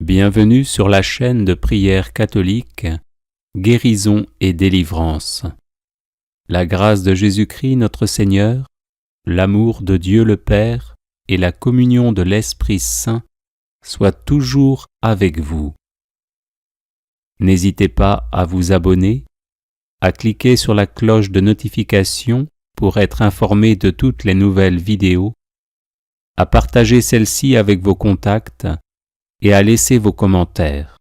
Bienvenue sur la chaîne de prière catholique Guérison et délivrance. La grâce de Jésus-Christ notre Seigneur, l'amour de Dieu le Père et la communion de l'Esprit Saint soient toujours avec vous. N'hésitez pas à vous abonner, à cliquer sur la cloche de notification pour être informé de toutes les nouvelles vidéos, à partager celle-ci avec vos contacts et à laisser vos commentaires.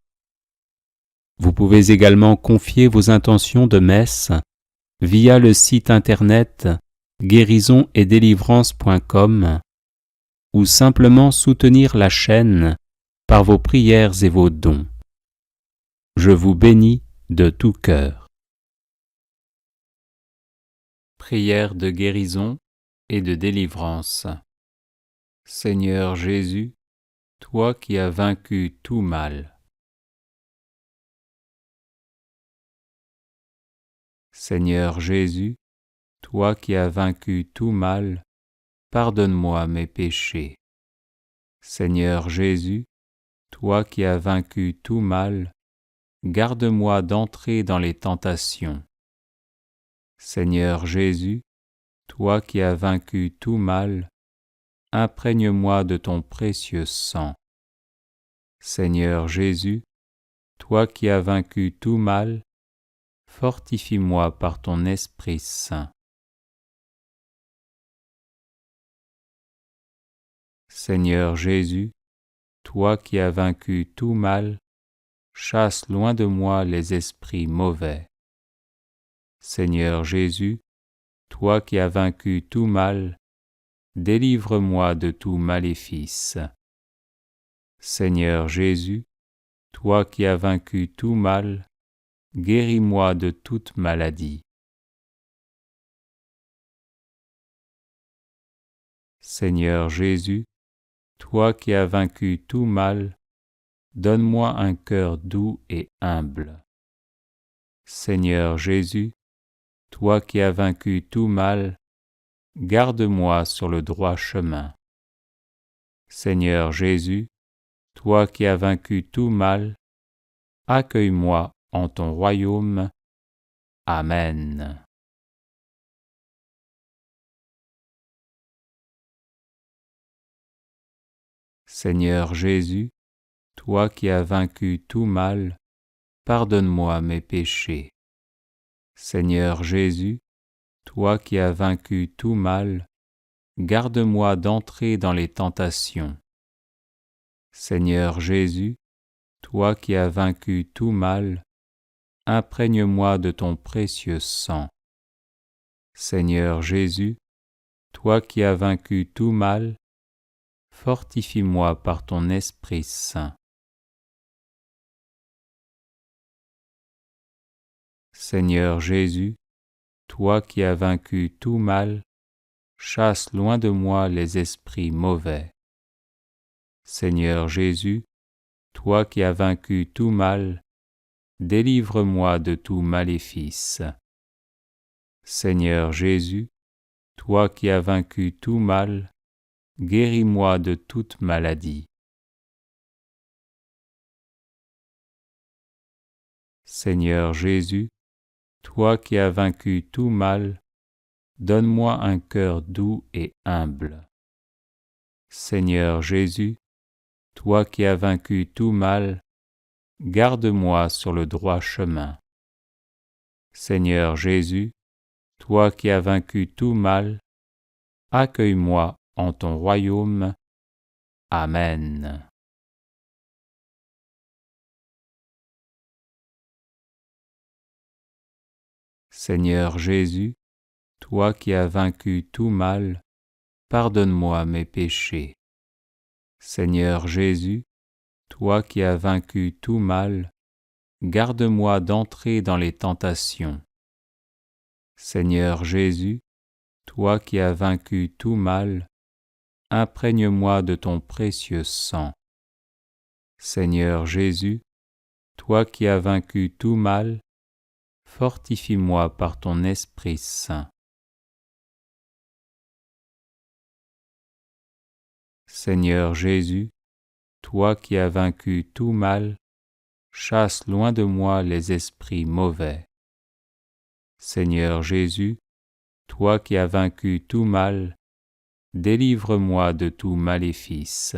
Vous pouvez également confier vos intentions de messe via le site internet guérisonetdélivrance.com ou simplement soutenir la chaîne par vos prières et vos dons. Je vous bénis de tout cœur. Prière de guérison et de délivrance. Seigneur Jésus, toi qui as vaincu tout mal. Seigneur Jésus, toi qui as vaincu tout mal, pardonne-moi mes péchés. Seigneur Jésus, toi qui as vaincu tout mal, garde-moi d'entrer dans les tentations. Seigneur Jésus, toi qui as vaincu tout mal, imprègne-moi de ton précieux sang. Seigneur Jésus, toi qui as vaincu tout mal, fortifie-moi par ton Esprit Saint. Seigneur Jésus, toi qui as vaincu tout mal, chasse loin de moi les esprits mauvais. Seigneur Jésus, toi qui as vaincu tout mal, délivre-moi de tout maléfice. Seigneur Jésus, toi qui as vaincu tout mal, guéris-moi de toute maladie. Seigneur Jésus, toi qui as vaincu tout mal, donne-moi un cœur doux et humble. Seigneur Jésus, toi qui as vaincu tout mal, garde-moi sur le droit chemin. Seigneur Jésus, toi qui as vaincu tout mal, accueille-moi en ton royaume. Amen. Seigneur Jésus, toi qui as vaincu tout mal, pardonne-moi mes péchés. Seigneur Jésus, toi qui as vaincu tout mal, garde-moi d'entrer dans les tentations. Seigneur Jésus, toi qui as vaincu tout mal, imprègne-moi de ton précieux sang. Seigneur Jésus, toi qui as vaincu tout mal, fortifie-moi par ton Esprit Saint. Seigneur Jésus, toi qui as vaincu tout mal, chasse loin de moi les esprits mauvais. Seigneur Jésus, toi qui as vaincu tout mal, délivre-moi de tout maléfice. Seigneur Jésus, toi qui as vaincu tout mal, guéris-moi de toute maladie. Seigneur Jésus, toi qui as vaincu tout mal, donne-moi un cœur doux et humble. Seigneur Jésus, toi qui as vaincu tout mal, garde-moi sur le droit chemin. Seigneur Jésus, toi qui as vaincu tout mal, accueille-moi en ton royaume. Amen. Seigneur Jésus, toi qui as vaincu tout mal, pardonne-moi mes péchés. Seigneur Jésus, toi qui as vaincu tout mal, garde-moi d'entrer dans les tentations. Seigneur Jésus, toi qui as vaincu tout mal, imprègne-moi de ton précieux sang. Seigneur Jésus, toi qui as vaincu tout mal, fortifie-moi par ton Esprit Saint. Seigneur Jésus, toi qui as vaincu tout mal, chasse loin de moi les esprits mauvais. Seigneur Jésus, toi qui as vaincu tout mal, délivre-moi de tout maléfice.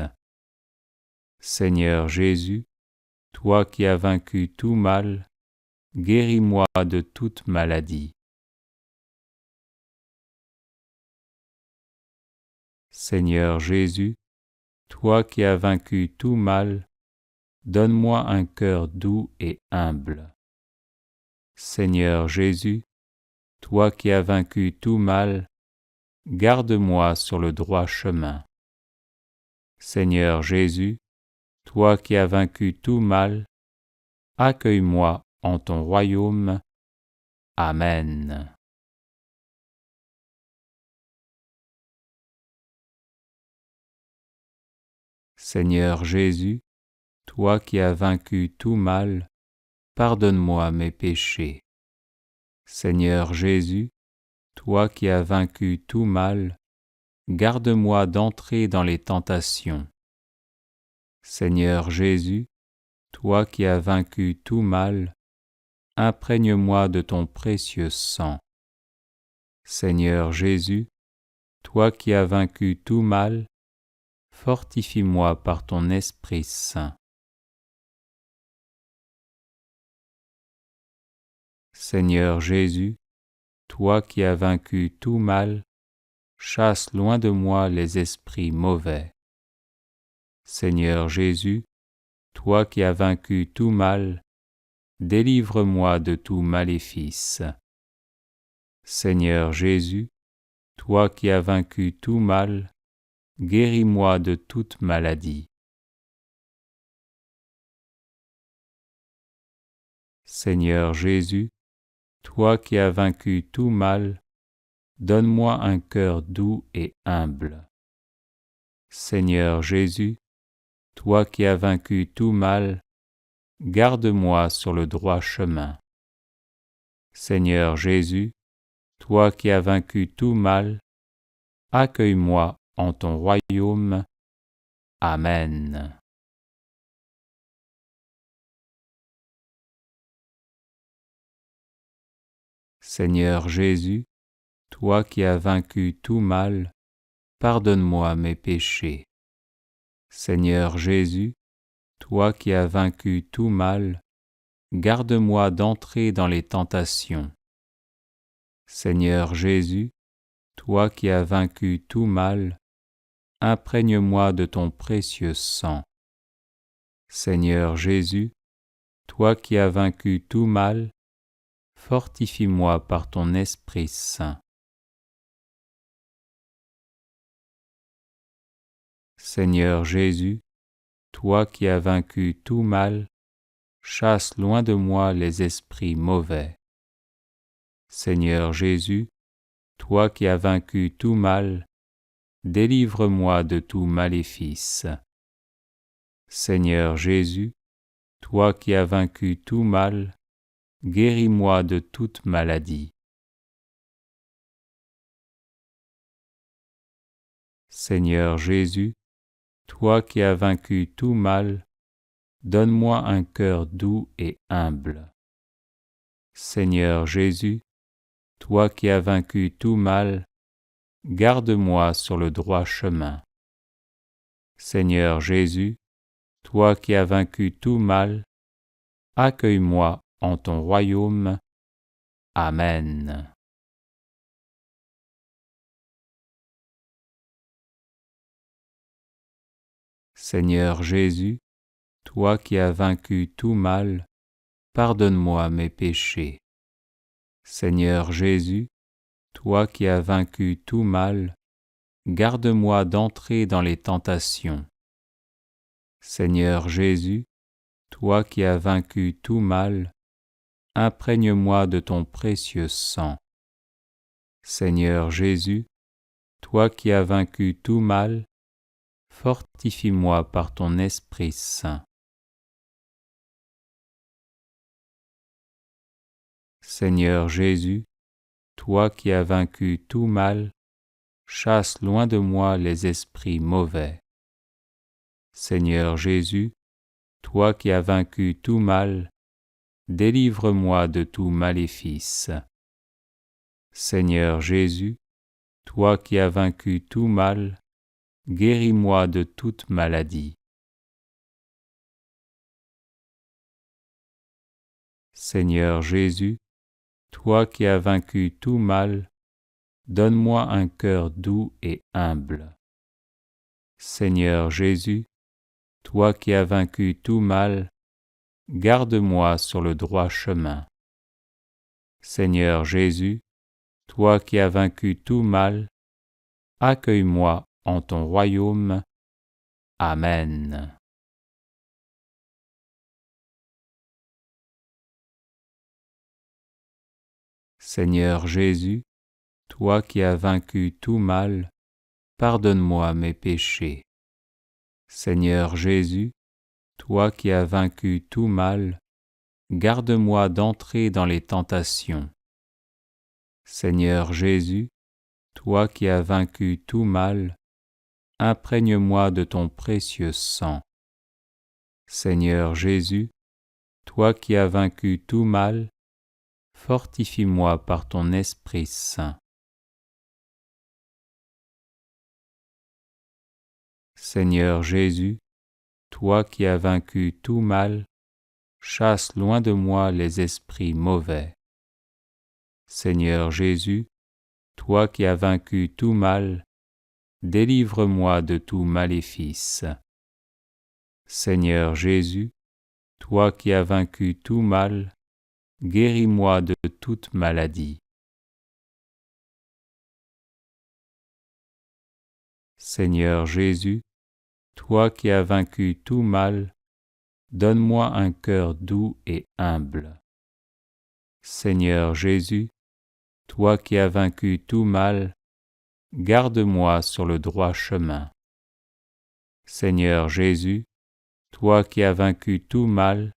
Seigneur Jésus, toi qui as vaincu tout mal, guéris-moi de toute maladie. Seigneur Jésus, toi qui as vaincu tout mal, donne-moi un cœur doux et humble. Seigneur Jésus, toi qui as vaincu tout mal, garde-moi sur le droit chemin. Seigneur Jésus, toi qui as vaincu tout mal, accueille-moi en ton royaume. Amen. Seigneur Jésus, toi qui as vaincu tout mal, pardonne-moi mes péchés. Seigneur Jésus, toi qui as vaincu tout mal, garde-moi d'entrer dans les tentations. Seigneur Jésus, toi qui as vaincu tout mal, imprègne-moi de ton précieux sang. Seigneur Jésus, toi qui as vaincu tout mal, fortifie-moi par ton Esprit Saint. Seigneur Jésus, toi qui as vaincu tout mal, chasse loin de moi les esprits mauvais. Seigneur Jésus, toi qui as vaincu tout mal, délivre-moi de tout maléfice. Seigneur Jésus, toi qui as vaincu tout mal, guéris-moi de toute maladie. Seigneur Jésus, toi qui as vaincu tout mal, donne-moi un cœur doux et humble. Seigneur Jésus, toi qui as vaincu tout mal, garde-moi sur le droit chemin. Seigneur Jésus, toi qui as vaincu tout mal, accueille-moi en ton royaume. Amen. Seigneur Jésus, toi qui as vaincu tout mal, pardonne-moi mes péchés. Seigneur Jésus, toi qui as vaincu tout mal, garde-moi d'entrer dans les tentations. Seigneur Jésus, toi qui as vaincu tout mal, imprègne-moi de ton précieux sang. Seigneur Jésus, toi qui as vaincu tout mal, fortifie-moi par ton Esprit Saint. Seigneur Jésus, toi qui as vaincu tout mal, chasse loin de moi les esprits mauvais. Seigneur Jésus, toi qui as vaincu tout mal, délivre-moi de tout maléfice. Seigneur Jésus, toi qui as vaincu tout mal, guéris-moi de toute maladie. Seigneur Jésus, toi qui as vaincu tout mal, donne-moi un cœur doux et humble. Seigneur Jésus, toi qui as vaincu tout mal, garde-moi sur le droit chemin. Seigneur Jésus, toi qui as vaincu tout mal, accueille-moi en ton royaume. Amen. Seigneur Jésus, toi qui as vaincu tout mal, pardonne-moi mes péchés. Seigneur Jésus, toi qui as vaincu tout mal, garde-moi d'entrer dans les tentations. Seigneur Jésus, toi qui as vaincu tout mal, imprègne-moi de ton précieux sang. Seigneur Jésus, toi qui as vaincu tout mal, fortifie-moi par ton Esprit Saint. Seigneur Jésus, toi qui as vaincu tout mal, chasse loin de moi les esprits mauvais. Seigneur Jésus, toi qui as vaincu tout mal, délivre-moi de tout maléfice. Seigneur Jésus, toi qui as vaincu tout mal, guéris-moi de toute maladie. Seigneur Jésus, toi qui as vaincu tout mal, donne-moi un cœur doux et humble. Seigneur Jésus, toi qui as vaincu tout mal, garde-moi sur le droit chemin. Seigneur Jésus, toi qui as vaincu tout mal, accueille-moi en ton royaume. Amen. Seigneur Jésus, toi qui as vaincu tout mal, pardonne-moi mes péchés. Seigneur Jésus, toi qui as vaincu tout mal, garde-moi d'entrer dans les tentations. Seigneur Jésus, toi qui as vaincu tout mal, imprègne-moi de ton précieux sang. Seigneur Jésus, toi qui as vaincu tout mal, fortifie-moi par ton Esprit Saint. Seigneur Jésus, toi qui as vaincu tout mal, chasse loin de moi les esprits mauvais. Seigneur Jésus, toi qui as vaincu tout mal, délivre-moi de tout maléfice. Seigneur Jésus, toi qui as vaincu tout mal, guéris-moi de toute maladie. Seigneur Jésus, toi qui as vaincu tout mal, donne-moi un cœur doux et humble. Seigneur Jésus, toi qui as vaincu tout mal, garde-moi sur le droit chemin. Seigneur Jésus, toi qui as vaincu tout mal,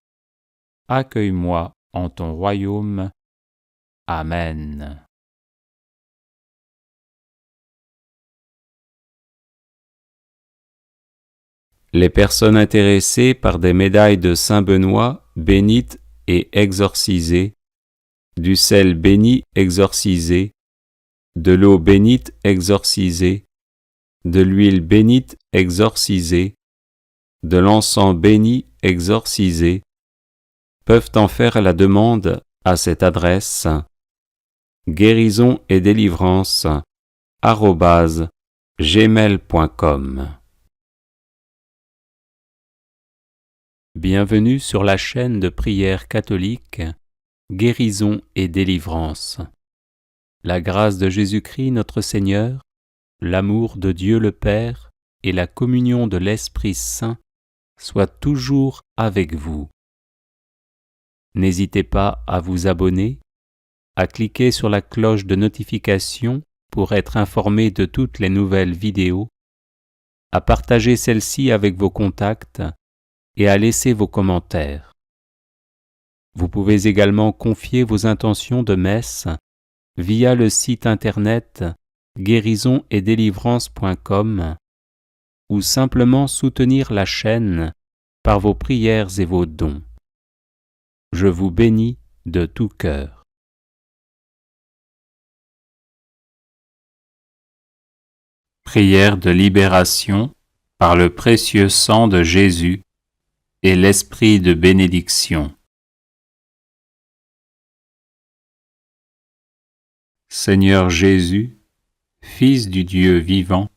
accueille-moi en ton royaume. Amen. Les personnes intéressées par des médailles de Saint-Benoît bénites et exorcisées, du sel béni exorcisé, de l'eau bénite exorcisée, de l'huile bénite exorcisée, de l'encens béni exorcisé, peuvent en faire la demande à cette adresse guérisonetdélivrance@gmail.com. Bienvenue sur la chaîne de prière catholique Guérison et délivrance. La grâce de Jésus-Christ notre Seigneur, l'amour de Dieu le Père et la communion de l'Esprit Saint soient toujours avec vous. N'hésitez pas à vous abonner, à cliquer sur la cloche de notification pour être informé de toutes les nouvelles vidéos, à partager celle-ci avec vos contacts et à laisser vos commentaires. Vous pouvez également confier vos intentions de messe via le site internet guérisonetdélivrance.com ou simplement soutenir la chaîne par vos prières et vos dons. Je vous bénis de tout cœur. Prière de libération par le précieux sang de Jésus et l'esprit de bénédiction. Seigneur Jésus, Fils du Dieu vivant,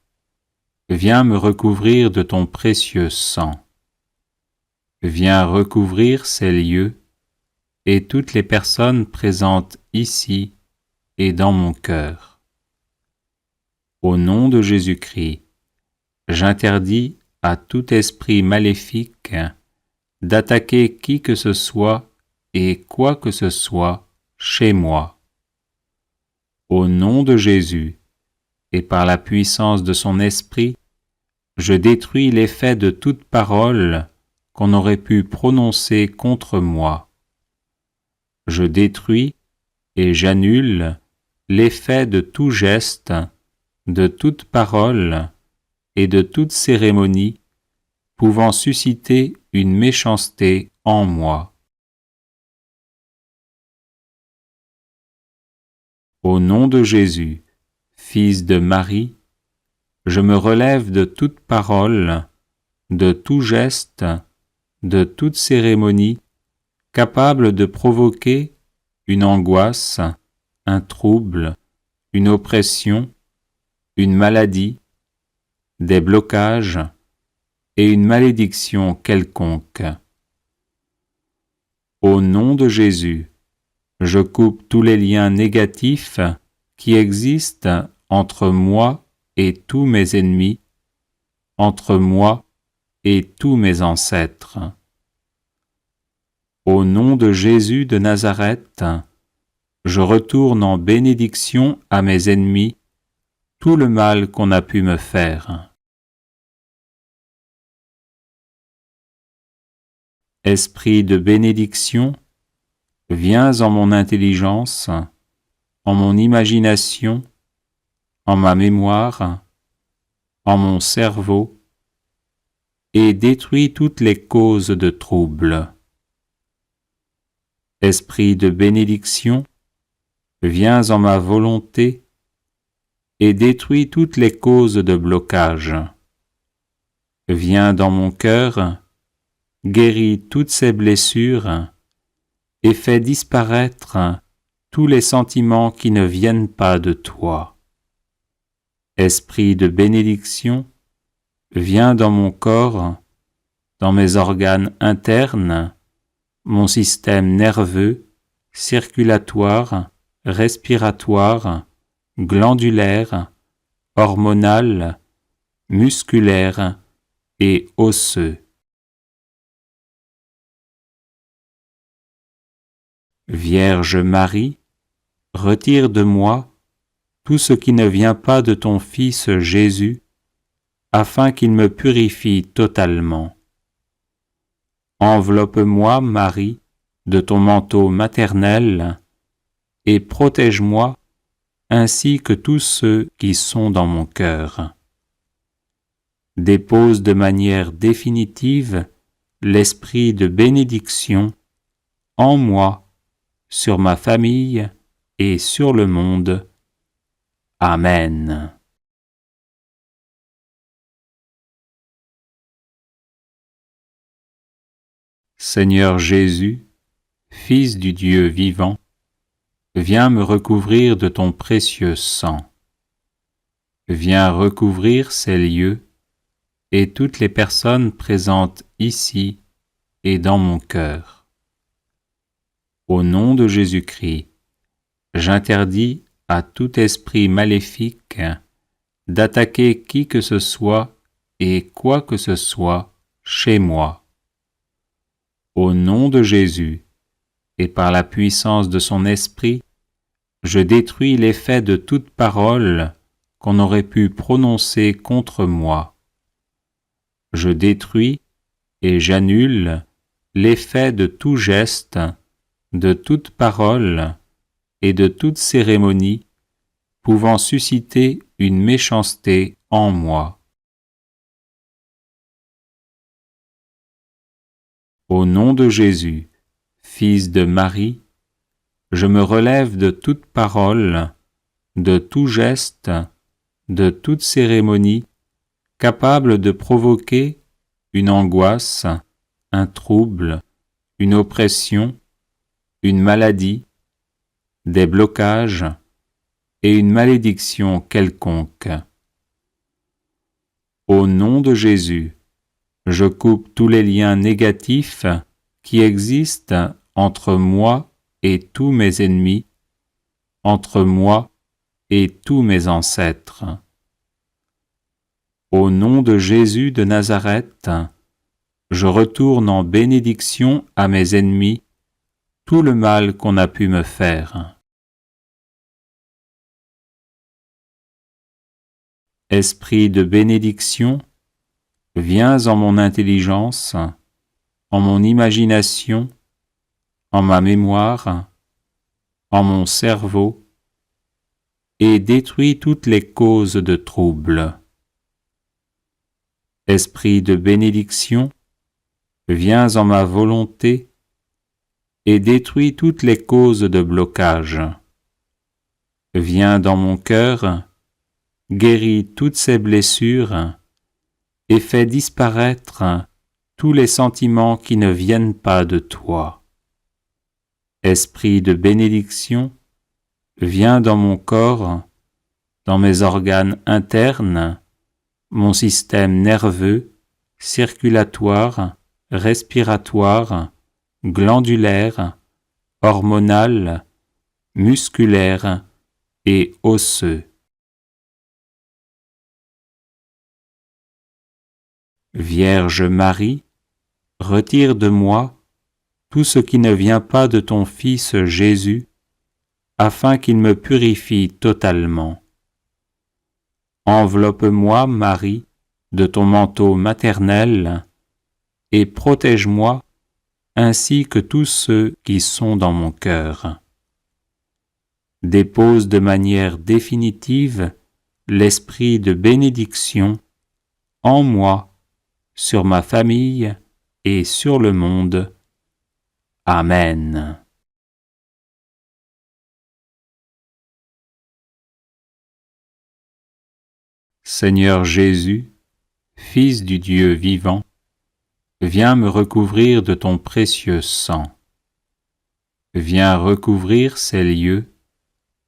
viens me recouvrir de ton précieux sang. Viens recouvrir ces lieux et toutes les personnes présentes ici et dans mon cœur. Au nom de Jésus-Christ, j'interdis à tout esprit maléfique d'attaquer qui que ce soit et quoi que ce soit chez moi. Au nom de Jésus, et par la puissance de son esprit, je détruis l'effet de toute parole qu'on aurait pu prononcer contre moi. Je détruis et j'annule l'effet de tout geste, de toute parole et de toute cérémonie pouvant susciter une méchanceté en moi. Au nom de Jésus, Fils de Marie, je me relève de toute parole, de tout geste, de toute cérémonie capable de provoquer une angoisse, un trouble, une oppression, une maladie, des blocages et une malédiction quelconque. Au nom de Jésus, je coupe tous les liens négatifs qui existent entre moi et tous mes ennemis, entre moi et tous mes ancêtres. Au nom de Jésus de Nazareth, je retourne en bénédiction à mes ennemis tout le mal qu'on a pu me faire. Esprit de bénédiction, viens en mon intelligence, en mon imagination, en ma mémoire, en mon cerveau, et détruis toutes les causes de trouble. Esprit de bénédiction, viens en ma volonté et détruis toutes les causes de blocage. Viens dans mon cœur, guéris toutes ces blessures et fais disparaître tous les sentiments qui ne viennent pas de toi. Esprit de bénédiction, viens dans mon corps, dans mes organes internes, mon système nerveux, circulatoire, respiratoire, glandulaire, hormonal, musculaire et osseux. Vierge Marie, retire de moi tout ce qui ne vient pas de ton Fils Jésus, afin qu'il me purifie totalement. Enveloppe-moi, Marie, de ton manteau maternel, et protège-moi ainsi que tous ceux qui sont dans mon cœur. Dépose de manière définitive l'esprit de bénédiction en moi, sur ma famille et sur le monde. Amen. Seigneur Jésus, Fils du Dieu vivant, viens me recouvrir de ton précieux sang. Viens recouvrir ces lieux et toutes les personnes présentes ici et dans mon cœur. Au nom de Jésus-Christ, j'interdis à tout esprit maléfique d'attaquer qui que ce soit et quoi que ce soit chez moi. Au nom de Jésus, et par la puissance de son esprit, je détruis l'effet de toute parole qu'on aurait pu prononcer contre moi. Je détruis et j'annule l'effet de tout geste, de toute parole et de toute cérémonie pouvant susciter une méchanceté en moi. Au nom de Jésus, Fils de Marie, je me relève de toute parole, de tout geste, de toute cérémonie capable de provoquer une angoisse, un trouble, une oppression, une maladie, des blocages et une malédiction quelconque. Au nom de Jésus, je coupe tous les liens négatifs qui existent entre moi et tous mes ennemis, entre moi et tous mes ancêtres. Au nom de Jésus de Nazareth, je retourne en bénédiction à mes ennemis tout le mal qu'on a pu me faire. Esprit de bénédiction, viens en mon intelligence, en mon imagination, en ma mémoire, en mon cerveau, et détruis toutes les causes de trouble. Esprit de bénédiction, viens en ma volonté et détruis toutes les causes de blocage. Viens dans mon cœur, guéris toutes ces blessures et fais disparaître tous les sentiments qui ne viennent pas de toi. Esprit de bénédiction, viens dans mon corps, dans mes organes internes, mon système nerveux, circulatoire, respiratoire, glandulaire, hormonal, musculaire et osseux. Vierge Marie, retire de moi tout ce qui ne vient pas de ton Fils Jésus, afin qu'il me purifie totalement. Enveloppe-moi, Marie, de ton manteau maternel, et protège-moi ainsi que tous ceux qui sont dans mon cœur. Dépose de manière définitive l'esprit de bénédiction en moi, sur ma famille et sur le monde. Amen. Seigneur Jésus, Fils du Dieu vivant, viens me recouvrir de ton précieux sang. Viens recouvrir ces lieux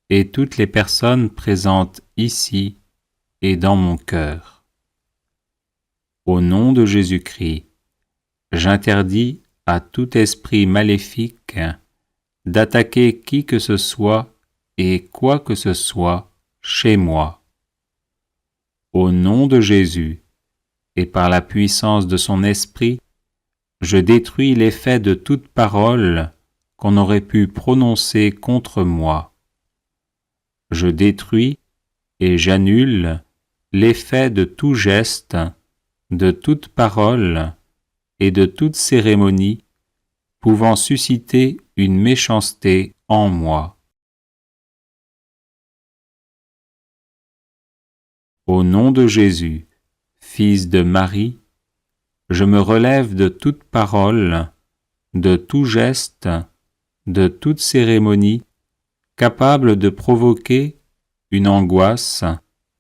et toutes les personnes présentes ici et dans mon cœur. Au nom de Jésus-Christ, j'interdis à tout esprit maléfique d'attaquer qui que ce soit et quoi que ce soit chez moi. Au nom de Jésus, et par la puissance de son esprit, je détruis l'effet de toute parole qu'on aurait pu prononcer contre moi. Je détruis et j'annule l'effet de tout geste, de toute parole et de toute cérémonie pouvant susciter une méchanceté en moi. Au nom de Jésus, Fils de Marie, je me relève de toute parole, de tout geste, de toute cérémonie capable de provoquer une angoisse,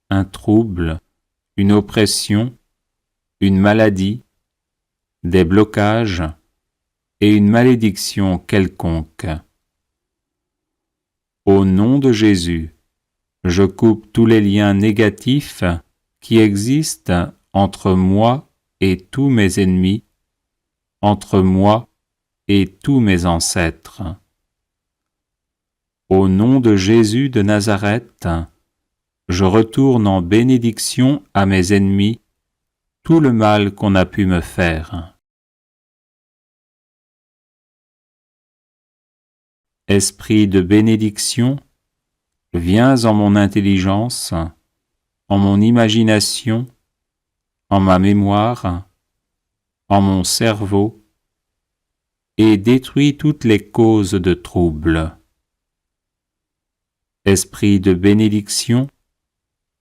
un trouble, une oppression, une maladie, des blocages et une malédiction quelconque. Au nom de Jésus, je coupe tous les liens négatifs qui existent entre moi et tous mes ennemis, entre moi et tous mes ancêtres. Au nom de Jésus de Nazareth, je retourne en bénédiction à mes ennemis tout le mal qu'on a pu me faire. Esprit de bénédiction, viens en mon intelligence, en mon imagination, en ma mémoire, en mon cerveau, et détruis toutes les causes de trouble. Esprit de bénédiction,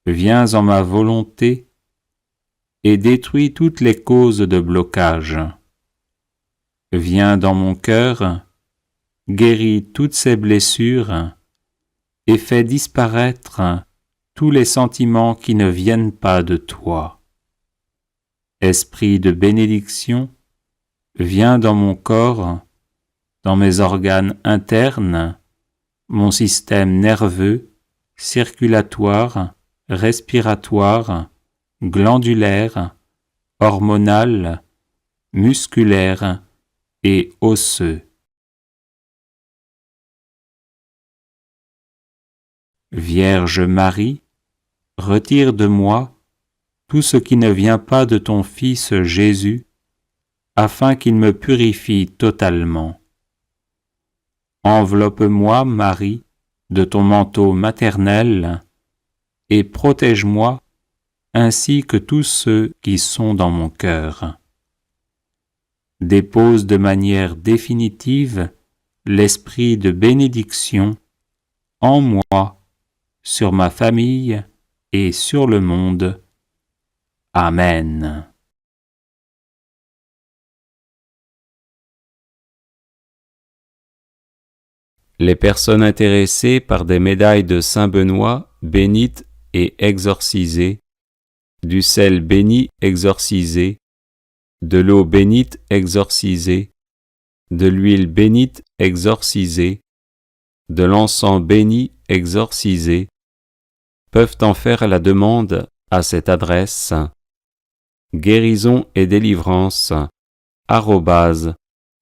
viens en ma volonté et détruis toutes les causes de blocage. Viens dans mon cœur, guéris toutes ces blessures et fais disparaître tous les sentiments qui ne viennent pas de toi. Esprit de bénédiction, viens dans mon corps, dans mes organes internes, mon système nerveux, circulatoire, respiratoire, glandulaire, hormonal, musculaire et osseux. Vierge Marie, retire de moi tout ce qui ne vient pas de ton Fils Jésus, afin qu'il me purifie totalement. Enveloppe-moi, Marie, de ton manteau maternel, et protège-moi ainsi que tous ceux qui sont dans mon cœur. Dépose de manière définitive l'esprit de bénédiction en moi, sur ma famille et sur le monde. Amen. Les personnes intéressées par des médailles de Saint Benoît bénites et exorcisées, du sel béni exorcisé, de l'eau bénite exorcisée, de l'huile bénite exorcisée, de l'encens béni exorcisé, peuvent en faire la demande à cette adresse guérison et délivrance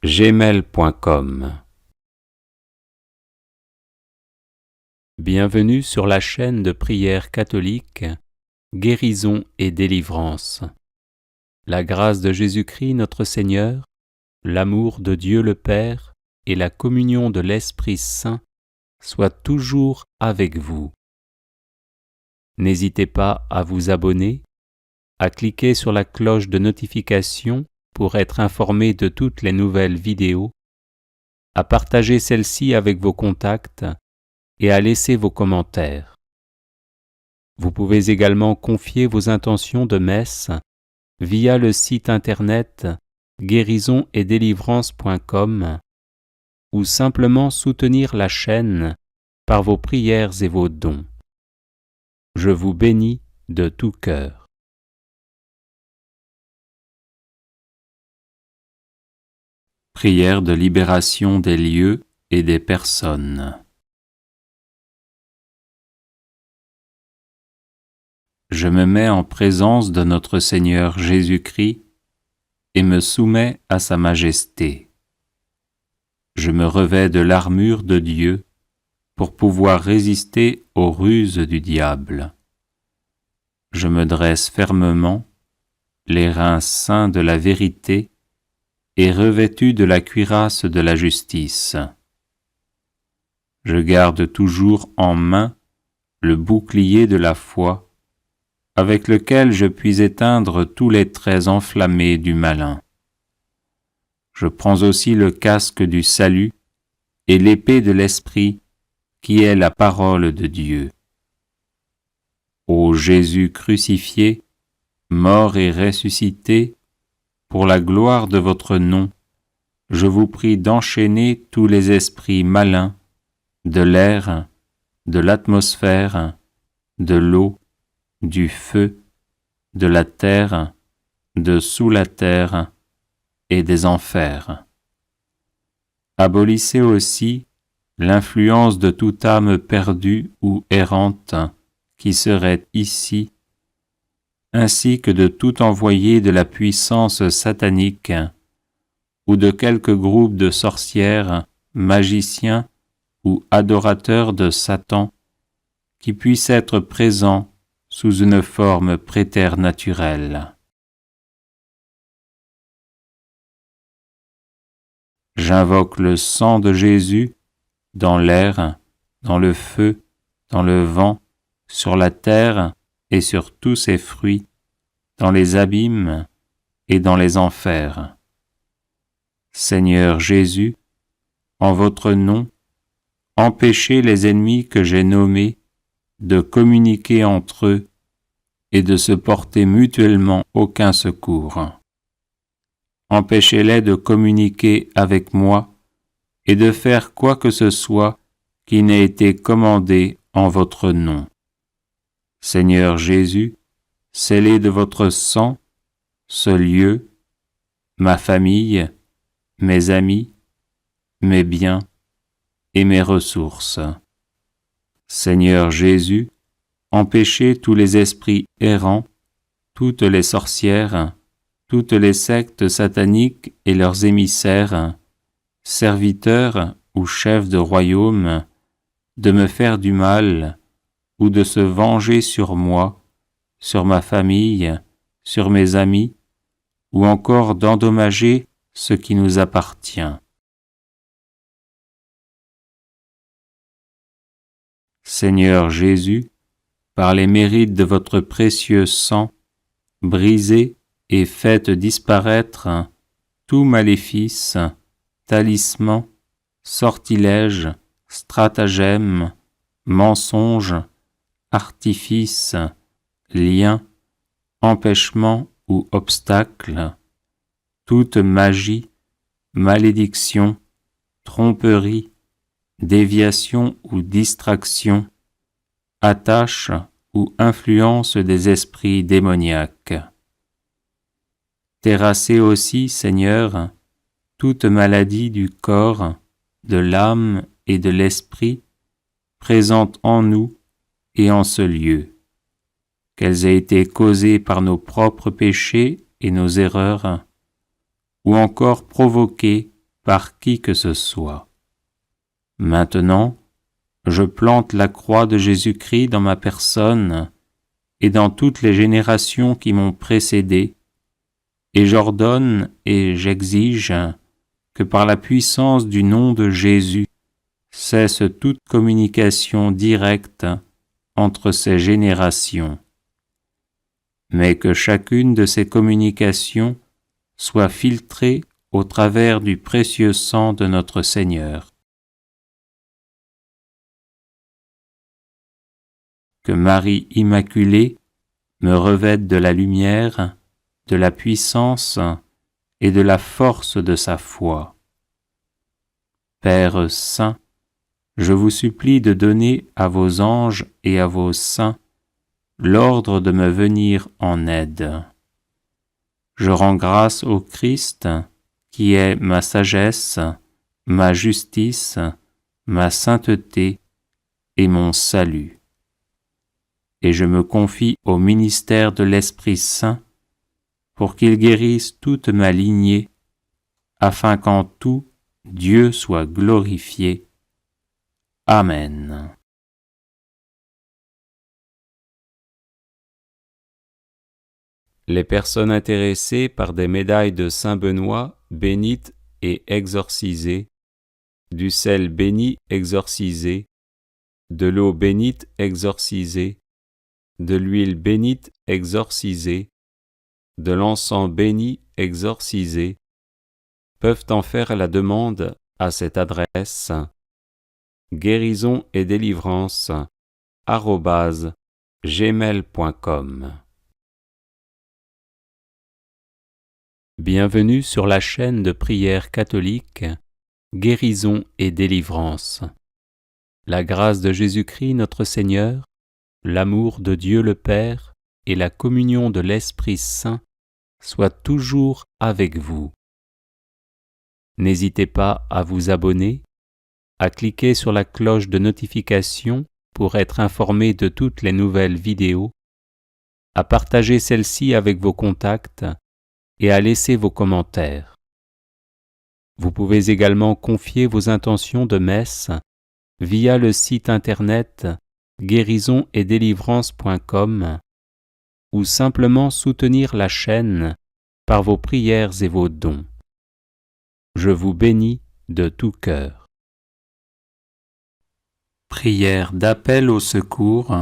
@gmail.com. Bienvenue sur la chaîne de prière catholique Guérison et délivrance. La grâce de Jésus-Christ notre Seigneur, l'amour de Dieu le Père et la communion de l'Esprit Saint soient toujours avec vous. N'hésitez pas à vous abonner, à cliquer sur la cloche de notification pour être informé de toutes les nouvelles vidéos, à partager celle-ci avec vos contacts et à laisser vos commentaires. Vous pouvez également confier vos intentions de messe via le site internet guérisonetdélivrance.com ou simplement soutenir la chaîne par vos prières et vos dons. Je vous bénis de tout cœur. Prière de libération des lieux et des personnes. Je me mets en présence de notre Seigneur Jésus-Christ et me soumets à sa majesté. Je me revêts de l'armure de Dieu pour pouvoir résister aux ruses du diable. Je me dresse fermement, les reins saints de la vérité et revêtu de la cuirasse de la justice. Je garde toujours en main le bouclier de la foi, avec lequel je puis éteindre tous les traits enflammés du malin. Je prends aussi le casque du salut et l'épée de l'Esprit, qui est la parole de Dieu. Ô Jésus crucifié, mort et ressuscité, pour la gloire de votre nom, je vous prie d'enchaîner tous les esprits malins de l'air, de l'atmosphère, de l'eau, du feu, de la terre, de sous la terre et des enfers. Abolissez aussi l'influence de toute âme perdue ou errante qui serait ici, ainsi que de tout envoyé de la puissance satanique ou de quelque groupe de sorcières, magiciens ou adorateurs de Satan qui puisse être présent sous une forme préternaturelle. J'invoque le sang de Jésus dans l'air, dans le feu, dans le vent, sur la terre et sur tous ses fruits, dans les abîmes et dans les enfers. Seigneur Jésus, en votre nom, empêchez les ennemis que j'ai nommés de communiquer entre eux et de se porter mutuellement aucun secours. Empêchez-les de communiquer avec moi et de faire quoi que ce soit qui n'ait été commandé en votre nom. Seigneur Jésus, scellez de votre sang ce lieu, ma famille, mes amis, mes biens et mes ressources. Seigneur Jésus, empêchez tous les esprits errants, toutes les sorcières, toutes les sectes sataniques et leurs émissaires, serviteurs ou chefs de royaume, de me faire du mal ou de se venger sur moi, sur ma famille, sur mes amis, ou encore d'endommager ce qui nous appartient. Seigneur Jésus, par les mérites de votre précieux sang, brisez et faites disparaître tout maléfice, talisman, sortilège, stratagème, mensonge, artifice, lien, empêchement ou obstacle, toute magie, malédiction, tromperie, déviation ou distraction, attache ou influence des esprits démoniaques. Terrasser aussi, Seigneur, toute maladie du corps, de l'âme et de l'esprit présente en nous et en ce lieu, qu'elles aient été causées par nos propres péchés et nos erreurs, ou encore provoquées par qui que ce soit. Maintenant, je plante la croix de Jésus-Christ dans ma personne et dans toutes les générations qui m'ont précédé, et j'ordonne et j'exige que par la puissance du nom de Jésus cesse toute communication directe entre ces générations, mais que chacune de ces communications soit filtrée au travers du précieux sang de notre Seigneur. Que Marie Immaculée me revête de la lumière, de la puissance et de la force de sa foi. Père Saint, je vous supplie de donner à vos anges et à vos saints l'ordre de me venir en aide. Je rends grâce au Christ, qui est ma sagesse, ma justice, ma sainteté et mon salut. Et je me confie au ministère de l'Esprit Saint pour qu'il guérisse toute ma lignée, afin qu'en tout Dieu soit glorifié. Amen. Les personnes intéressées par des médailles de Saint-Benoît bénites et exorcisées, du sel béni exorcisé, de l'eau bénite exorcisée, de l'huile bénite exorcisée, de l'encens béni exorcisé, peuvent en faire la demande à cette adresse guérison-et-délivrance@gmail.com. Bienvenue sur la chaîne de prière catholique Guérison et délivrance. La grâce de Jésus-Christ notre Seigneur, l'amour de Dieu le Père et la communion de l'Esprit Saint soient toujours avec vous. N'hésitez pas à vous abonner, à cliquer sur la cloche de notification pour être informé de toutes les nouvelles vidéos, à partager celle-ci avec vos contacts et à laisser vos commentaires. Vous pouvez également confier vos intentions de messe via le site internet guérison-et-délivrance.com ou simplement soutenir la chaîne par vos prières et vos dons. Je vous bénis de tout cœur. Prière d'appel au secours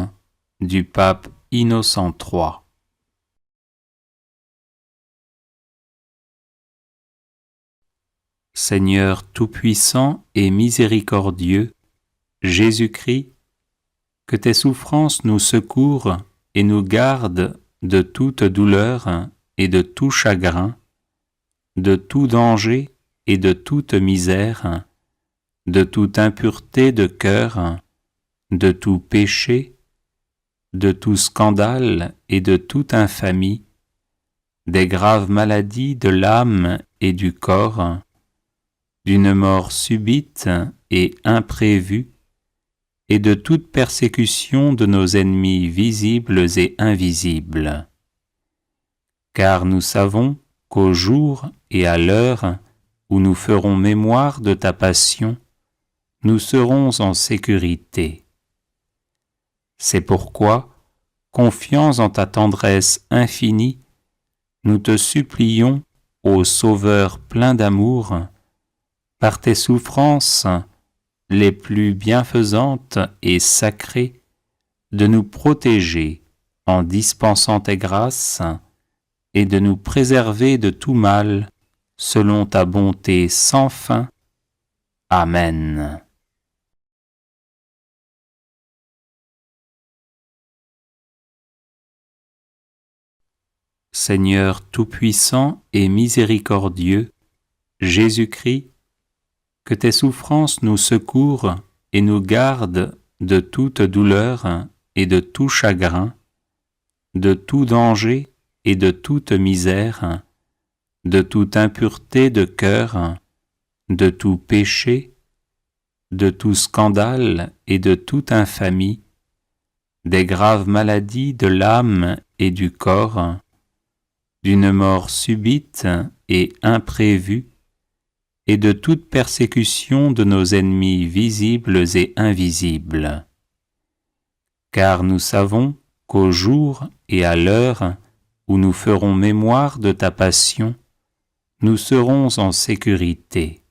du pape Innocent III. Seigneur tout-puissant et miséricordieux, Jésus-Christ, que tes souffrances nous secourent et nous gardent de toute douleur et de tout chagrin, de tout danger et de toute misère, de toute impureté de cœur, de tout péché, de tout scandale et de toute infamie, des graves maladies de l'âme et du corps, d'une mort subite et imprévue, et de toute persécution de nos ennemis visibles et invisibles. Car nous savons qu'au jour et à l'heure où nous ferons mémoire de ta passion, nous serons en sécurité. C'est pourquoi, confiants en ta tendresse infinie, nous te supplions, ô Sauveur plein d'amour, par tes souffrances les plus bienfaisantes et sacrées, de nous protéger en dispensant tes grâces et de nous préserver de tout mal, selon ta bonté sans fin. Amen. Seigneur tout-puissant et miséricordieux, Jésus-Christ, que tes souffrances nous secourent et nous garde de toute douleur et de tout chagrin, de tout danger et de toute misère, de toute impureté de cœur, de tout péché, de tout scandale et de toute infamie, des graves maladies de l'âme et du corps, d'une mort subite et imprévue, et de toute persécution de nos ennemis visibles et invisibles. Car nous savons qu'au jour et à l'heure où nous ferons mémoire de ta passion, nous serons en sécurité.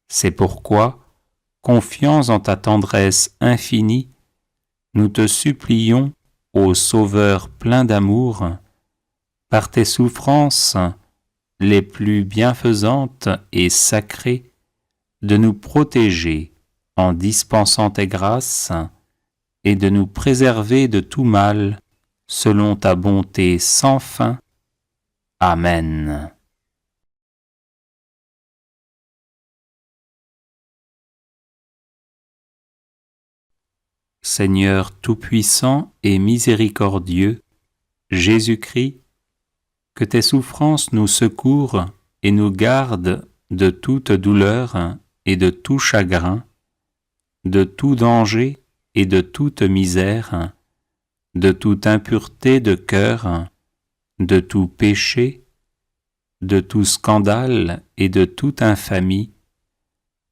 C'est pourquoi, confiants en ta tendresse infinie, nous te supplions, ô Sauveur plein d'amour, par tes souffrances les plus bienfaisantes et sacrées, de nous protéger en dispensant tes grâces et de nous préserver de tout mal, selon ta bonté sans fin. Amen. Seigneur tout-puissant et miséricordieux, Jésus-Christ, que tes souffrances nous secourent et nous gardent de toute douleur et de tout chagrin, de tout danger et de toute misère, de toute impureté de cœur, de tout péché, de tout scandale et de toute infamie,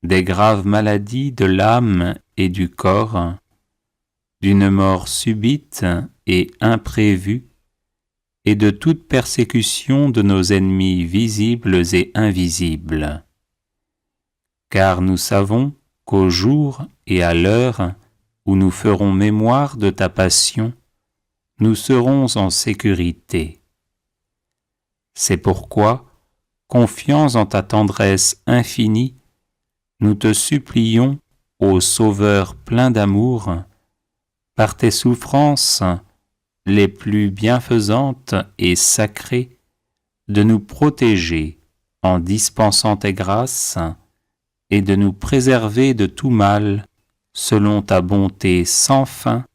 des graves maladies de l'âme et du corps, d'une mort subite et imprévue, et de toute persécution de nos ennemis visibles et invisibles. Car nous savons qu'au jour et à l'heure où nous ferons mémoire de ta passion, nous serons en sécurité. C'est pourquoi, confiants en ta tendresse infinie, nous te supplions, ô Sauveur plein d'amour, par tes souffrances les plus bienfaisantes et sacrées, de nous protéger en dispensant tes grâces et de nous préserver de tout mal, selon ta bonté sans fin.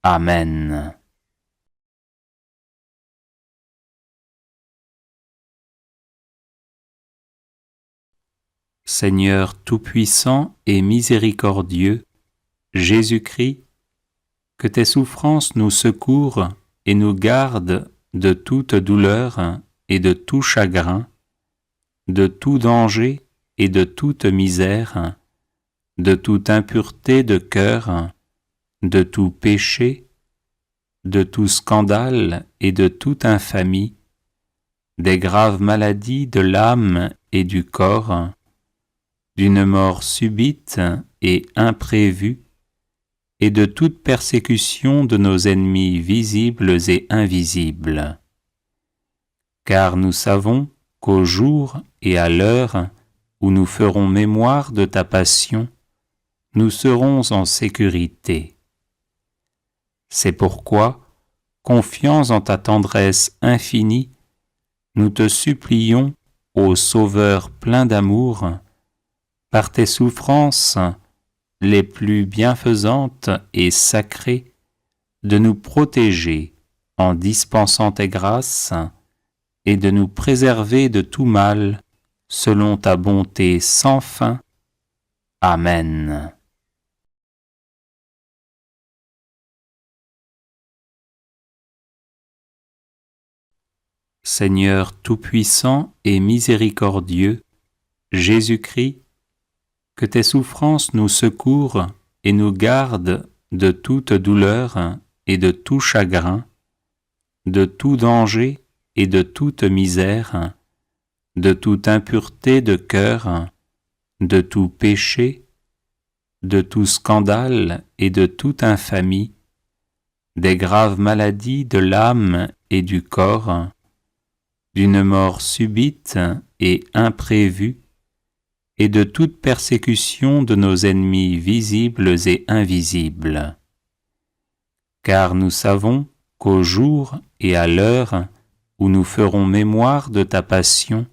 Amen. Seigneur tout-puissant et miséricordieux, Jésus-Christ, que tes souffrances nous secourent et nous gardent de toute douleur et de tout chagrin, de tout danger et de toute misère, de toute impureté de cœur, de tout péché, de tout scandale et de toute infamie, des graves maladies de l'âme et du corps, d'une mort subite et imprévue, et de toute persécution de nos ennemis visibles et invisibles. Car nous savons qu'au jour et à l'heure où nous ferons mémoire de ta passion, nous serons en sécurité. C'est pourquoi, confiants en ta tendresse infinie, nous te supplions, ô Sauveur plein d'amour, par tes souffrances les plus bienfaisantes et sacrées, de nous protéger en dispensant tes grâces et de nous préserver de tout mal, selon ta bonté sans fin. Amen. Seigneur tout-puissant et miséricordieux, Jésus-Christ, que tes souffrances nous secourent et nous gardent de toute douleur et de tout chagrin, de tout danger et de toute misère, de toute impureté de cœur, de tout péché, de tout scandale et de toute infamie, des graves maladies de l'âme et du corps, d'une mort subite et imprévue, et de toute persécution de nos ennemis visibles et invisibles. Car nous savons qu'au jour et à l'heure où nous ferons mémoire de ta passion,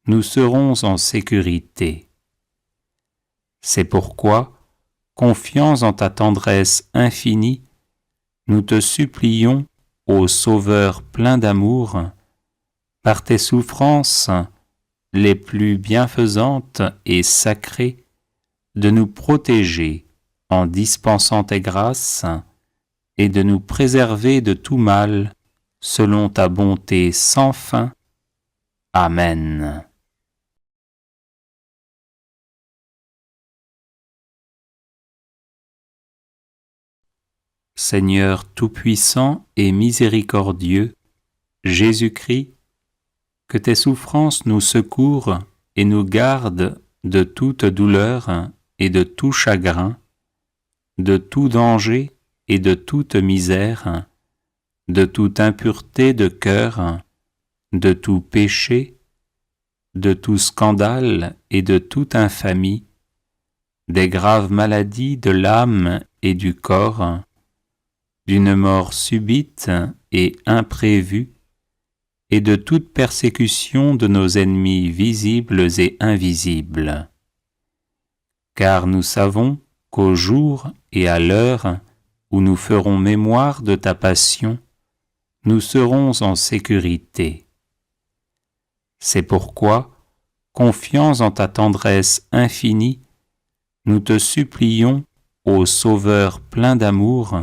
nous serons en sécurité. C'est pourquoi, confiants en ta tendresse infinie, nous te supplions, ô Sauveur plein d'amour, par tes souffrances les plus bienfaisantes et sacrées, de nous protéger en dispensant tes grâces et de nous préserver de tout mal, selon ta bonté sans fin. Amen. Seigneur tout-puissant et miséricordieux, Jésus-Christ, que tes souffrances nous secourent et nous gardent de toute douleur et de tout chagrin, de tout danger et de toute misère, de toute impureté de cœur, de tout péché, de tout scandale et de toute infamie, des graves maladies de l'âme et du corps, d'une mort subite et imprévue, et de toute persécution de nos ennemis visibles et invisibles. Car nous savons qu'au jour et à l'heure où nous ferons mémoire de ta passion, nous serons en sécurité. C'est pourquoi, confiants en ta tendresse infinie, nous te supplions, ô Sauveur plein d'amour,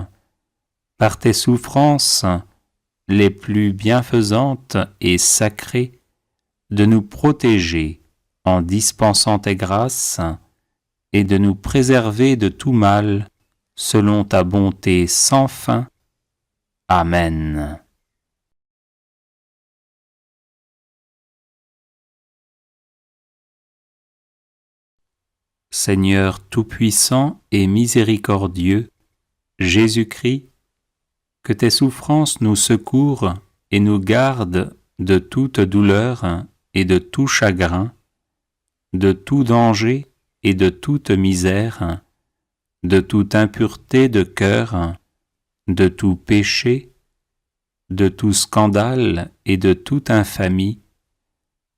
par tes souffrances les plus bienfaisantes et sacrées, de nous protéger en dispensant tes grâces et de nous préserver de tout mal, selon ta bonté sans fin. Amen. Seigneur tout-puissant et miséricordieux, Jésus-Christ, que tes souffrances nous secourent et nous gardent de toute douleur et de tout chagrin, de tout danger et de toute misère, de toute impureté de cœur, de tout péché, de tout scandale et de toute infamie,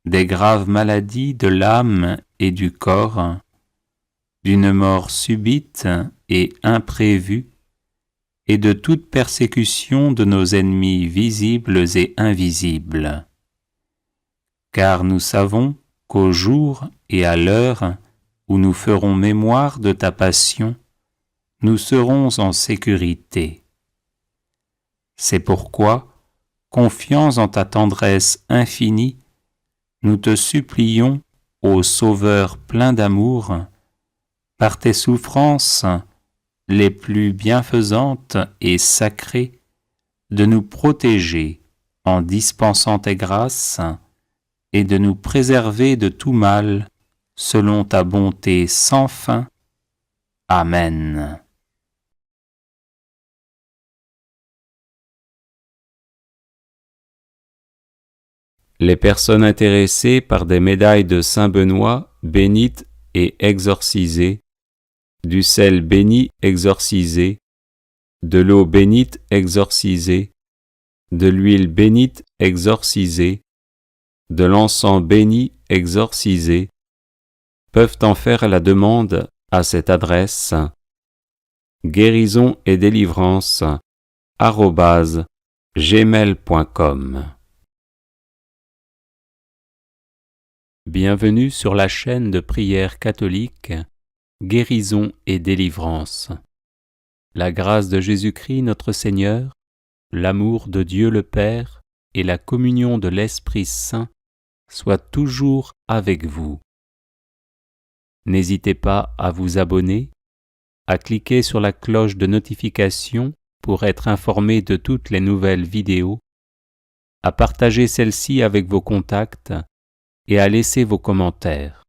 des graves maladies de l'âme et du corps, d'une mort subite et imprévue, et de toute persécution de nos ennemis visibles et invisibles. Car nous savons qu'au jour et à l'heure où nous ferons mémoire de ta passion, nous serons en sécurité. C'est pourquoi, confiants en ta tendresse infinie, nous te supplions, ô Sauveur plein d'amour, par tes souffrances les plus bienfaisantes et sacrées, de nous protéger en dispensant tes grâces et de nous préserver de tout mal, selon ta bonté sans fin. Amen. Les personnes intéressées par des médailles de Saint Benoît bénites et exorcisées, du sel béni exorcisé, de l'eau bénite exorcisée, de l'huile bénite exorcisée, de l'encens béni exorcisé, peuvent en faire la demande à cette adresse guérison et délivrance @gmail.com. Bienvenue sur la chaîne de prière catholique Guérison et délivrance. La grâce de Jésus-Christ notre Seigneur, l'amour de Dieu le Père et la communion de l'Esprit Saint soient toujours avec vous. N'hésitez pas à vous abonner, à cliquer sur la cloche de notification pour être informé de toutes les nouvelles vidéos, à partager celle-ci avec vos contacts et à laisser vos commentaires.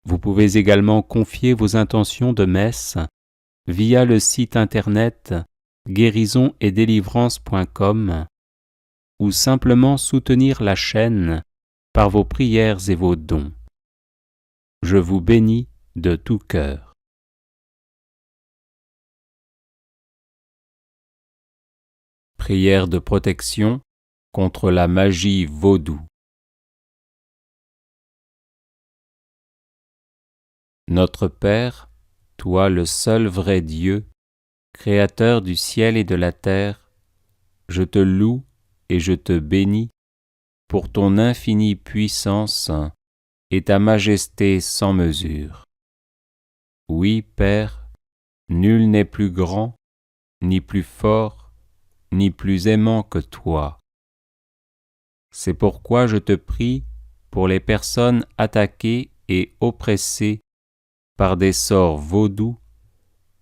Vous pouvez également confier vos intentions de messe via le site internet guérisonetdélivrance.com ou simplement soutenir la chaîne par vos prières et vos dons. Je vous bénis de tout cœur. Prière de protection contre la magie vaudou. Notre Père, toi le seul vrai Dieu, Créateur du ciel et de la terre, je te loue et je te bénis pour ton infinie puissance et ta majesté sans mesure. Oui, Père, nul n'est plus grand, ni plus fort, ni plus aimant que toi. C'est pourquoi je te prie pour les personnes attaquées et oppressées par des sorts vaudous,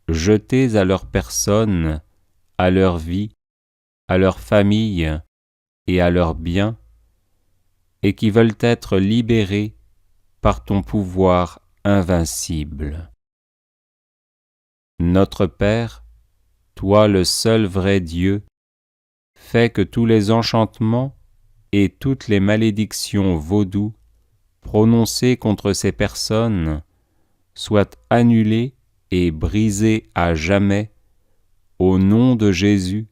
jetés à leur personne, à leur vie, à leur famille et à leurs biens, et qui veulent être libérés par ton pouvoir invincible. Notre Père, toi le seul vrai Dieu, fais que tous les enchantements et toutes les malédictions vaudous prononcées contre ces personnes soient annulés et brisés à jamais au nom de Jésus,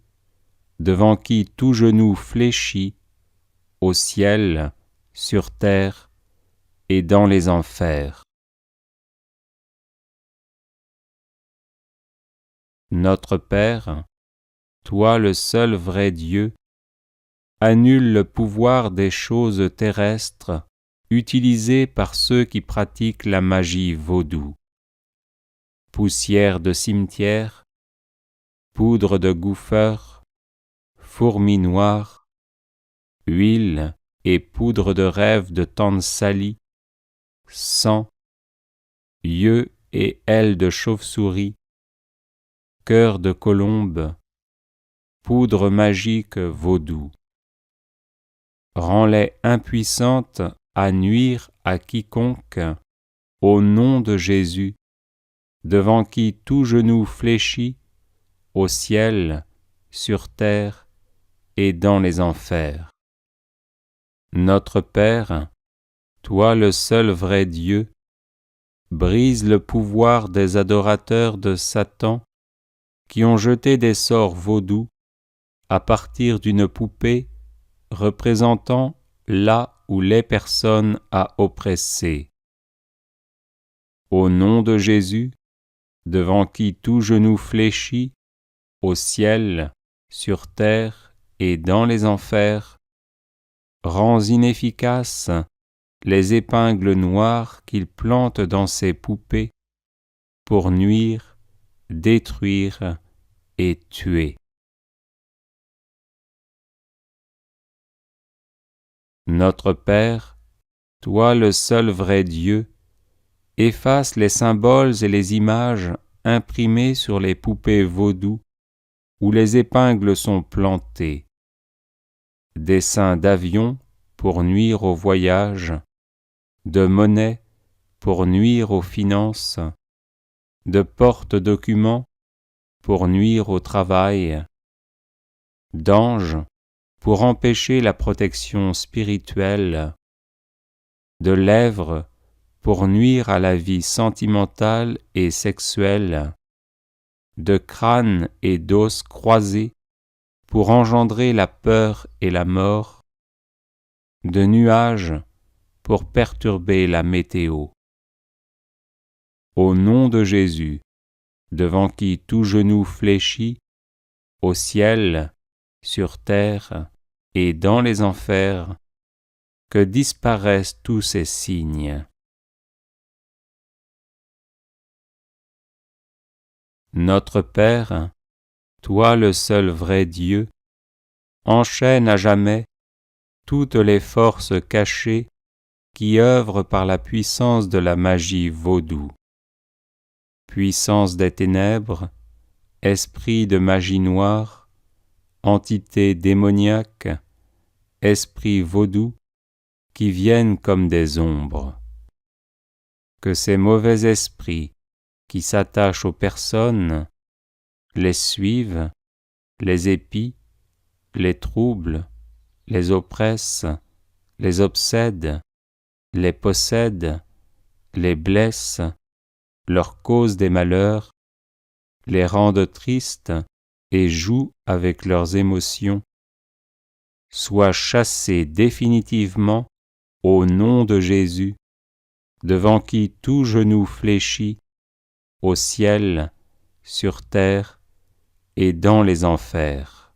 devant qui tout genou fléchit, au ciel, sur terre et dans les enfers. Notre Père, toi le seul vrai Dieu, annule le pouvoir des choses terrestres utilisées par ceux qui pratiquent la magie vaudou. Poussière de cimetière, poudre de gouffeur, fourmis noires, huile et poudre de rêve de tante Sally, sang, yeux et ailes de chauve-souris, cœur de colombe, poudre magique vaudou. Rends-les impuissantes à nuire à quiconque, au nom de Jésus, devant qui tout genou fléchit, au ciel, sur terre et dans les enfers. Notre Père, toi le seul vrai Dieu, brise le pouvoir des adorateurs de Satan qui ont jeté des sorts vaudous à partir d'une poupée représentant là où les personnes à oppresser. Au nom de Jésus, devant qui tout genou fléchit, au ciel, sur terre et dans les enfers, rends inefficaces les épingles noires qu'ils plantent dans ces poupées pour nuire, détruire et tuer. Notre Père, toi le seul vrai Dieu, efface les symboles et les images imprimées sur les poupées vaudou où les épingles sont plantées. Dessins d'avions pour nuire au voyage, de monnaie pour nuire aux finances, de porte-documents pour nuire au travail, d'anges pour empêcher la protection spirituelle, de lèvres pour nuire à la vie sentimentale et sexuelle, de crâne et d'os croisés pour engendrer la peur et la mort, de nuages pour perturber la météo. Au nom de Jésus, devant qui tout genou fléchit, au ciel, sur terre et dans les enfers, que disparaissent tous ces signes. Notre Père, toi le seul vrai Dieu, enchaîne à jamais toutes les forces cachées qui œuvrent par la puissance de la magie vaudou. Puissance des ténèbres, esprit de magie noire, entité démoniaque, esprit vaudou, qui viennent comme des ombres. Que ces mauvais esprits qui s'attachent aux personnes les suivent, les épient, les troublent, les oppressent, les obsèdent, les possèdent, les blessent, leur causent des malheurs, les rendent tristes et jouent avec leurs émotions, soient chassés définitivement au nom de Jésus devant qui tout genou fléchit, au ciel, sur terre et dans les enfers.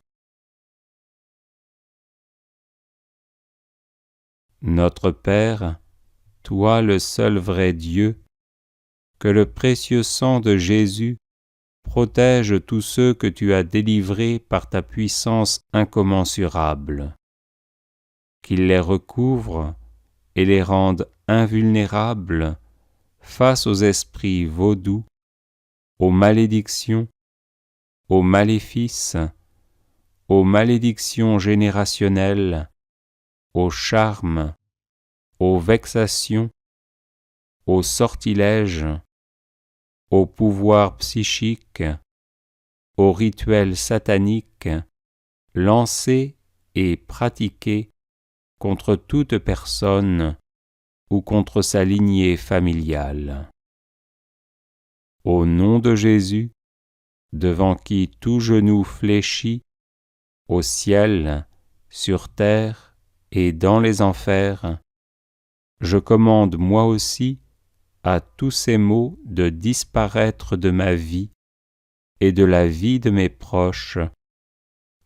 Notre Père, toi le seul vrai Dieu, que le précieux sang de Jésus protège tous ceux que tu as délivrés par ta puissance incommensurable, qu'il les recouvre et les rende invulnérables face aux esprits vaudous, aux malédictions, aux maléfices, aux malédictions générationnelles, aux charmes, aux vexations, aux sortilèges, aux pouvoirs psychiques, aux rituels sataniques, lancés et pratiqués contre toute personne ou contre sa lignée familiale. Au nom de Jésus, devant qui tout genou fléchit, au ciel, sur terre et dans les enfers, je commande moi aussi à tous ces maux de disparaître de ma vie et de la vie de mes proches.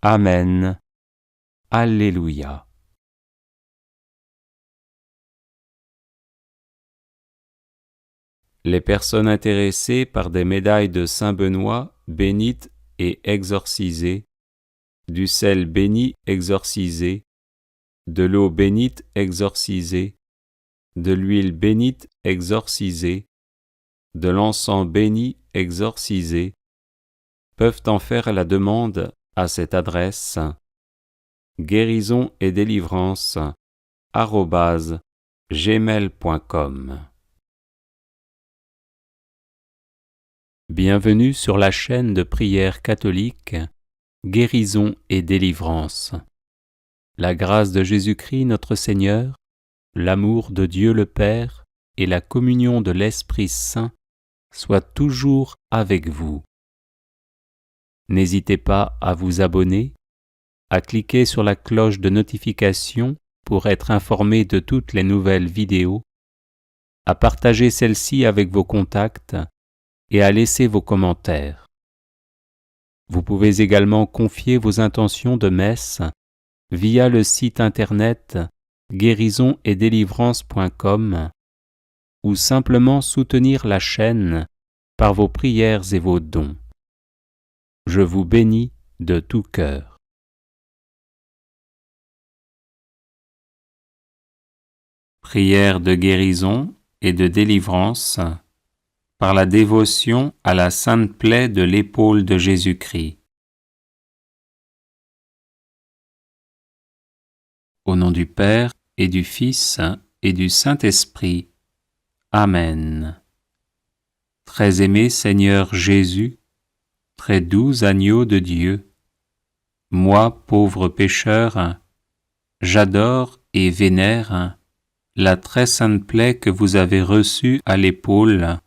Amen. Alléluia. Les personnes intéressées par des médailles de Saint Benoît bénites et exorcisées, du sel béni exorcisé, de l'eau bénite exorcisée, de l'huile bénite exorcisée, de l'encens béni exorcisé, peuvent en faire la demande à cette adresse guérison et délivrance @gmail.com. Bienvenue sur la chaîne de prière catholique Guérison et délivrance. La grâce de Jésus-Christ notre Seigneur, l'amour de Dieu le Père et la communion de l'Esprit Saint soient toujours avec vous. N'hésitez pas à vous abonner, à cliquer sur la cloche de notification pour être informé de toutes les nouvelles vidéos, à partager celle-ci avec vos contacts et à laisser vos commentaires. Vous pouvez également confier vos intentions de messe via le site internet guérisonetdélivrance.com ou simplement soutenir la chaîne par vos prières et vos dons. Je vous bénis de tout cœur. Prière de guérison et de délivrance par la dévotion à la sainte plaie de l'épaule de Jésus-Christ. Au nom du Père et du Fils et du Saint-Esprit. Amen. Très aimé Seigneur Jésus, très doux agneau de Dieu, moi, pauvre pécheur, j'adore et vénère la très sainte plaie que vous avez reçue à l'épaule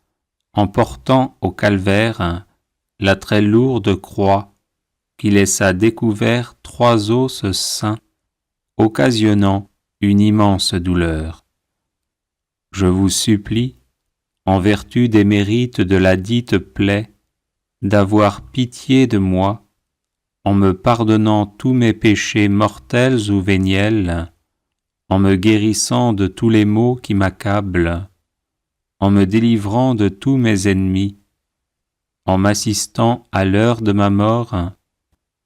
en portant au calvaire la très lourde croix qui laissa découvert 3 os saints, occasionnant une immense douleur. Je vous supplie, en vertu des mérites de la dite plaie, d'avoir pitié de moi, en me pardonnant tous mes péchés mortels ou véniels, en me guérissant de tous les maux qui m'accablent, en me délivrant de tous mes ennemis, en m'assistant à l'heure de ma mort,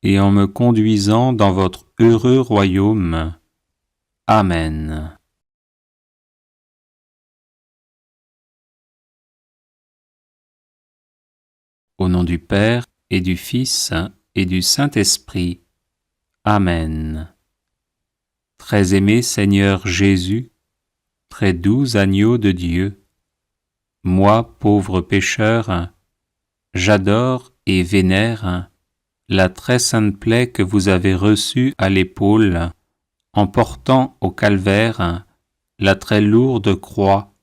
et en me conduisant dans votre heureux royaume. Amen. Au nom du Père et du Fils et du Saint-Esprit. Amen. Très aimé Seigneur Jésus, très doux agneau de Dieu, moi, pauvre pécheur, j'adore et vénère la très sainte plaie que vous avez reçue à l'épaule en portant au calvaire la très lourde croix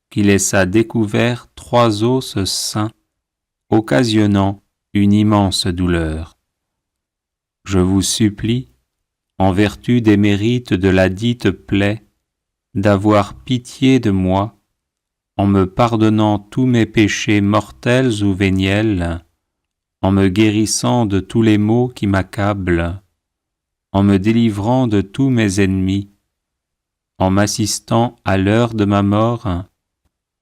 qui laissa découvert 3 os saints, occasionnant une immense douleur. Je vous supplie, en vertu des mérites de la dite plaie, d'avoir pitié de moi, en me pardonnant tous mes péchés mortels ou véniels, en me guérissant de tous les maux qui m'accablent, en me délivrant de tous mes ennemis, en m'assistant à l'heure de ma mort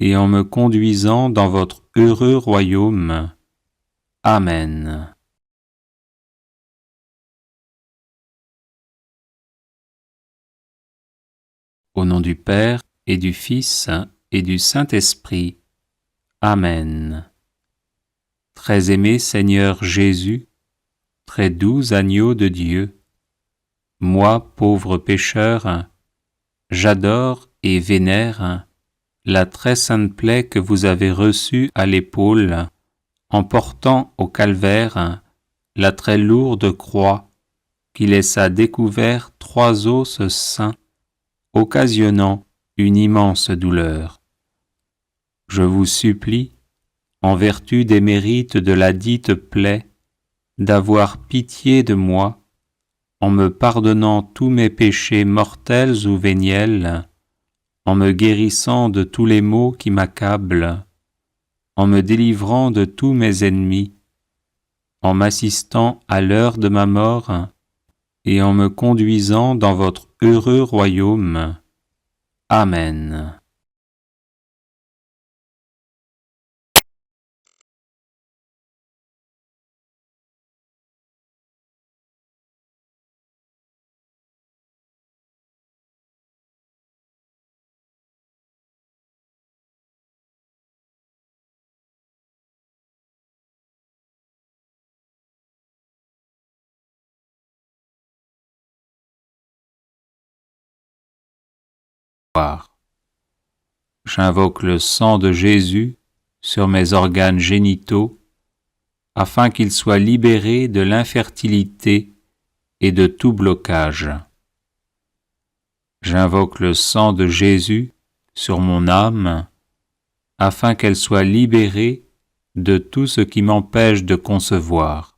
et en me conduisant dans votre heureux royaume. Amen. Au nom du Père et du Fils et du Saint-Esprit. Amen. Très aimé Seigneur Jésus, très doux agneau de Dieu, moi, pauvre pécheur, j'adore et vénère la très sainte plaie que vous avez reçue à l'épaule en portant au calvaire la très lourde croix qui laissa découvert 3 os saints, occasionnant une immense douleur. Je vous supplie, en vertu des mérites de la dite plaie, d'avoir pitié de moi, en me pardonnant tous mes péchés mortels ou véniels, en me guérissant de tous les maux qui m'accablent, en me délivrant de tous mes ennemis, en m'assistant à l'heure de ma mort, et en me conduisant dans votre heureux royaume. Amen. J'invoque le sang de Jésus sur mes organes génitaux, afin qu'ils soient libérés de l'infertilité et de tout blocage. J'invoque le sang de Jésus sur mon âme, afin qu'elle soit libérée de tout ce qui m'empêche de concevoir.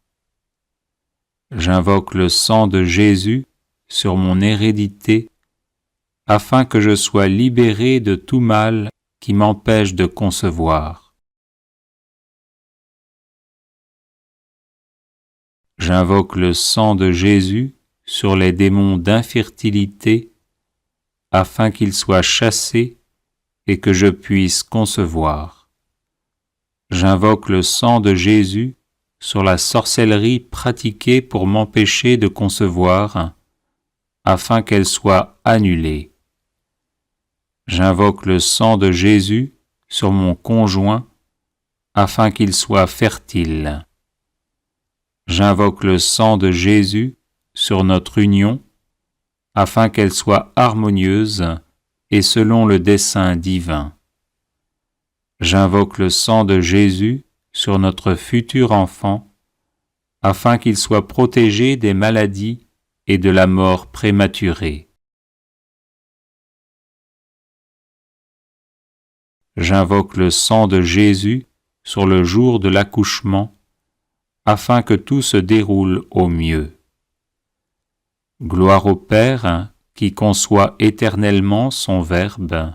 J'invoque le sang de Jésus sur mon hérédité, afin que je sois libéré de tout mal qui m'empêche de concevoir. J'invoque le sang de Jésus sur les démons d'infertilité, afin qu'ils soient chassés et que je puisse concevoir. J'invoque le sang de Jésus sur la sorcellerie pratiquée pour m'empêcher de concevoir, afin qu'elle soit annulée. J'invoque le sang de Jésus sur mon conjoint, afin qu'il soit fertile. J'invoque le sang de Jésus sur notre union, afin qu'elle soit harmonieuse et selon le dessein divin. J'invoque le sang de Jésus sur notre futur enfant, afin qu'il soit protégé des maladies et de la mort prématurée. J'invoque le sang de Jésus sur le jour de l'accouchement, afin que tout se déroule au mieux. Gloire au Père qui conçoit éternellement son Verbe.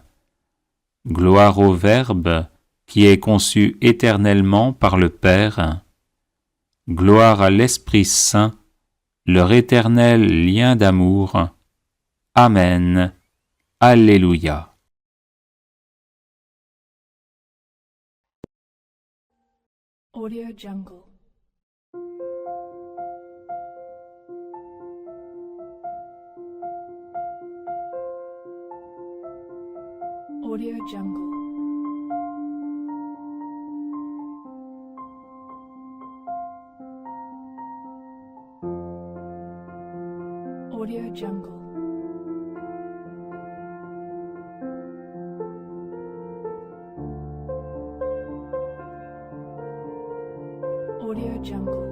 Gloire au Verbe qui est conçu éternellement par le Père. Gloire à l'Esprit Saint, leur éternel lien d'amour. Amen. Alléluia. Audio Jungle. Audio Jungle. Audio Jungle. Audio Jungle.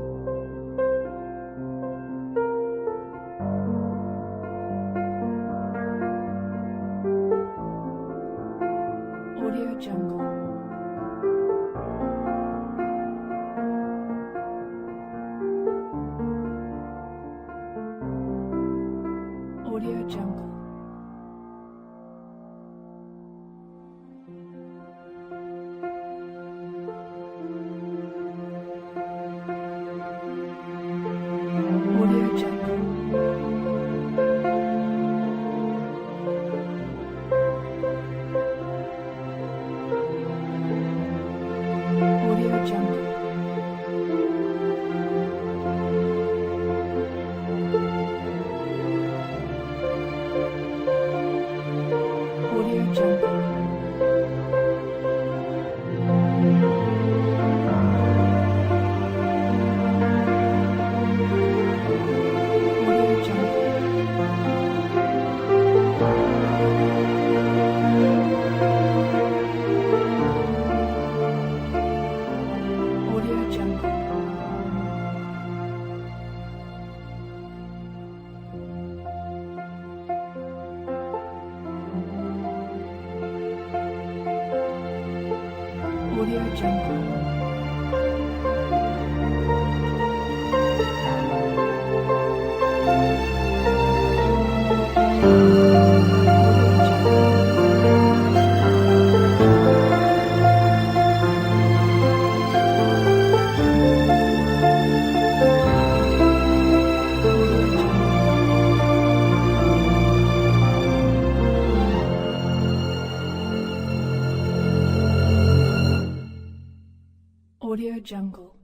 Audio Jungle. Audio Jungle. Audio Jungle. Audio Jungle. Audio Jungle. Audio Jungle. Audio Jungle.